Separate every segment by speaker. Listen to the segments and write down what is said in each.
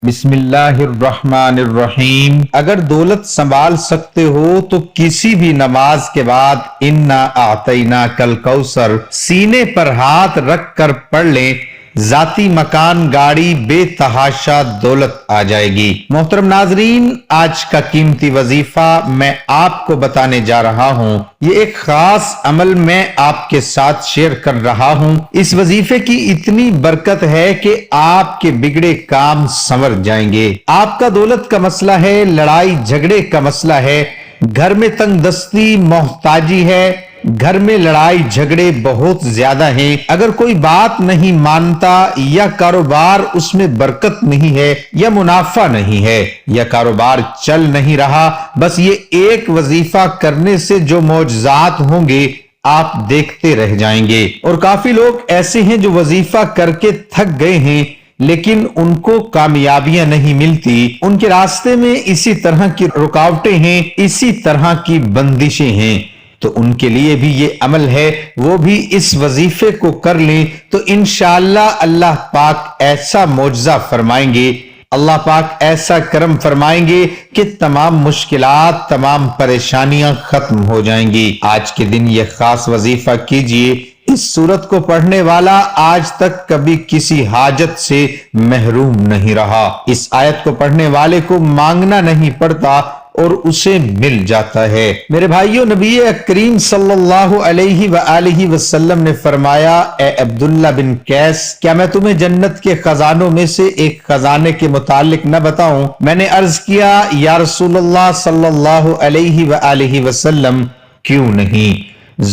Speaker 1: بسم اللہ الرحمن الرحیم۔ اگر دولت سنبھال سکتے ہو تو کسی بھی نماز کے بعد انا اعطیناک الکوثر سینے پر ہاتھ رکھ کر پڑھ لیں، ذاتی مکان، گاڑی، بے تحاشا دولت آ جائے گی۔ محترم ناظرین، آج کا قیمتی وظیفہ میں آپ کو بتانے جا رہا ہوں۔ یہ ایک خاص عمل میں آپ کے ساتھ شیئر کر رہا ہوں۔ اس وظیفے کی اتنی برکت ہے کہ آپ کے بگڑے کام سنور جائیں گے۔ آپ کا دولت کا مسئلہ ہے، لڑائی جھگڑے کا مسئلہ ہے، گھر میں تنگ دستی، محتاجی ہے، گھر میں لڑائی جھگڑے بہت زیادہ ہیں، اگر کوئی بات نہیں مانتا، یا کاروبار اس میں برکت نہیں ہے، یا منافع نہیں ہے، یا کاروبار چل نہیں رہا، بس یہ ایک وظیفہ کرنے سے جو معجزات ہوں گے آپ دیکھتے رہ جائیں گے۔ اور کافی لوگ ایسے ہیں جو وظیفہ کر کے تھک گئے ہیں لیکن ان کو کامیابیاں نہیں ملتی، ان کے راستے میں اسی طرح کی رکاوٹیں ہیں، اسی طرح کی بندشیں ہیں۔ تو ان کے لیے بھی یہ عمل ہے، وہ بھی اس وظیفے کو کر لیں تو انشاءاللہ اللہ پاک ایسا معجزہ فرمائیں گے، اللہ پاک ایسا کرم فرمائیں گے کہ تمام مشکلات، تمام پریشانیاں ختم ہو جائیں گی۔ آج کے دن یہ خاص وظیفہ کیجئے۔ اس سورت کو پڑھنے والا آج تک کبھی کسی حاجت سے محروم نہیں رہا۔ اس آیت کو پڑھنے والے کو مانگنا نہیں پڑتا اور اسے مل جاتا ہے۔ میرے بھائیو، نبی کریم صلی اللہ علیہ وآلہ وسلم نے فرمایا، اے عبداللہ بن قیس، کیا میں تمہیں جنت کے خزانوں میں سے ایک خزانے کے متعلق نہ بتاؤں؟ میں نے عرض کیا، یا رسول اللہ صلی اللہ علیہ وآلہ وسلم، کیوں نہیں،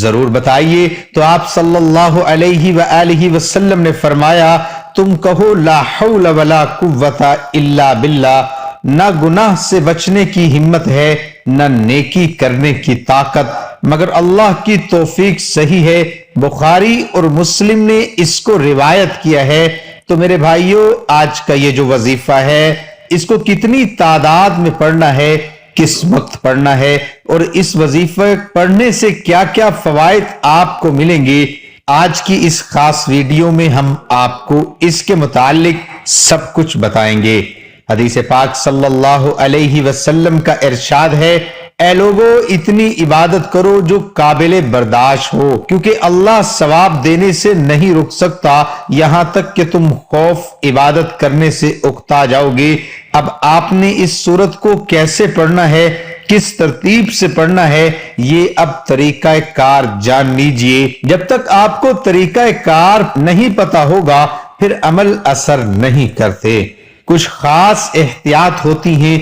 Speaker 1: ضرور بتائیے۔ تو آپ صلی اللہ علیہ وآلہ وسلم نے فرمایا، تم کہو لا حول ولا قوت الا باللہ، نہ گناہ سے بچنے کی ہمت ہے، نہ نیکی کرنے کی طاقت مگر اللہ کی توفیق صحیح ہے۔ بخاری اور مسلم نے اس کو روایت کیا ہے۔ تو میرے بھائیو، آج کا یہ جو وظیفہ ہے، اس کو کتنی تعداد میں پڑھنا ہے، کس وقت پڑھنا ہے، اور اس وظیفے پڑھنے سے کیا کیا فوائد آپ کو ملیں گے، آج کی اس خاص ویڈیو میں ہم آپ کو اس کے متعلق سب کچھ بتائیں گے۔ حدیث پاک صلی اللہ علیہ وسلم کا ارشاد ہے، اے لوگو، اتنی عبادت کرو جو قابل برداشت ہو، کیونکہ اللہ ثواب دینے سے نہیں رک سکتا یہاں تک کہ تم خوف عبادت کرنے سے اکتا جاؤ گے۔ اب آپ نے اس سورت کو کیسے پڑھنا ہے، کس ترتیب سے پڑھنا ہے، یہ اب طریقہ کار جان لیجئے۔ جب تک آپ کو طریقہ کار نہیں پتا ہوگا پھر عمل اثر نہیں کرتے، کچھ خاص احتیاط ہوتی ہیں،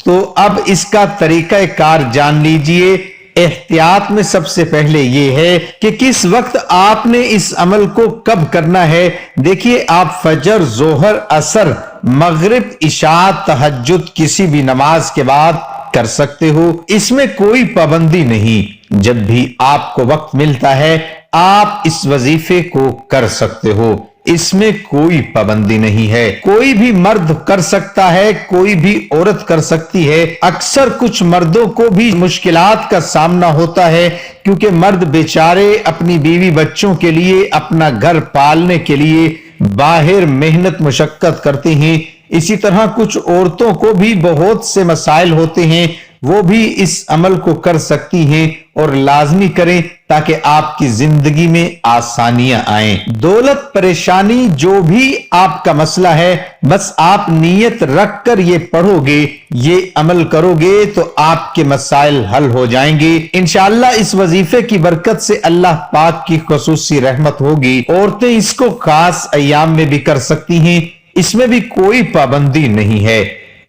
Speaker 1: تو اب اس کا طریقہ کار جان لیجئے۔ احتیاط میں سب سے پہلے یہ ہے کہ کس وقت آپ نے اس عمل کو کب کرنا ہے۔ دیکھیے، آپ فجر، ظہر، عصر، مغرب، عشاء، تہجد کسی بھی نماز کے بعد کر سکتے ہو، اس میں کوئی پابندی نہیں۔ جب بھی آپ کو وقت ملتا ہے آپ اس وظیفے کو کر سکتے ہو، اس میں کوئی پابندی نہیں ہے۔ کوئی بھی مرد کر سکتا ہے، کوئی بھی عورت کر سکتی ہے۔ اکثر کچھ مردوں کو بھی مشکلات کا سامنا ہوتا ہے، کیونکہ مرد بیچارے اپنی بیوی بچوں کے لیے، اپنا گھر پالنے کے لیے باہر محنت مشقت کرتے ہیں۔ اسی طرح کچھ عورتوں کو بھی بہت سے مسائل ہوتے ہیں، وہ بھی اس عمل کو کر سکتی ہیں، اور لازمی کریں تاکہ آپ کی زندگی میں آسانیاں آئیں۔ دولت، پریشانی، جو بھی آپ کا مسئلہ ہے، بس آپ نیت رکھ کر یہ پڑھو گے، یہ عمل کرو گے تو آپ کے مسائل حل ہو جائیں گے۔ انشاءاللہ اس وظیفے کی برکت سے اللہ پاک کی خصوصی رحمت ہوگی۔ عورتیں اس کو خاص ایام میں بھی کر سکتی ہیں، اس میں بھی کوئی پابندی نہیں ہے۔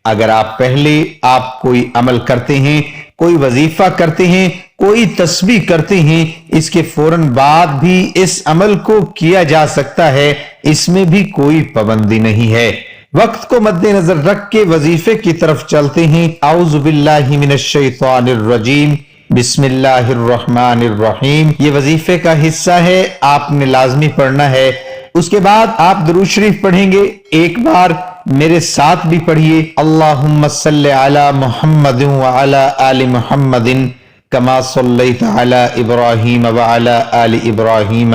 Speaker 1: اگر آپ کوئی عمل کرتے ہیں، کوئی وظیفہ کرتے ہیں، کوئی تسبیح کرتے ہیں، اس کے فوراً بعد بھی اس عمل کو کیا جا سکتا ہے، اس میں بھی کوئی پابندی نہیں ہے۔ وقت کو مد نظر رکھ کے وظیفے کی طرف چلتے ہیں۔ اعوذ باللہ من الشیطان الرجیم، بسم اللہ الرحمن الرحیم۔ یہ وظیفے کا حصہ ہے، آپ نے لازمی پڑھنا ہے۔ اس کے بعد آپ درود شریف پڑھیں گے، ایک بار میرے ساتھ بھی پڑھیے، اللہم صلی علی محمد وعلی آل محمد کما صلیت علی ابراہیم وعلی آل ابراہیم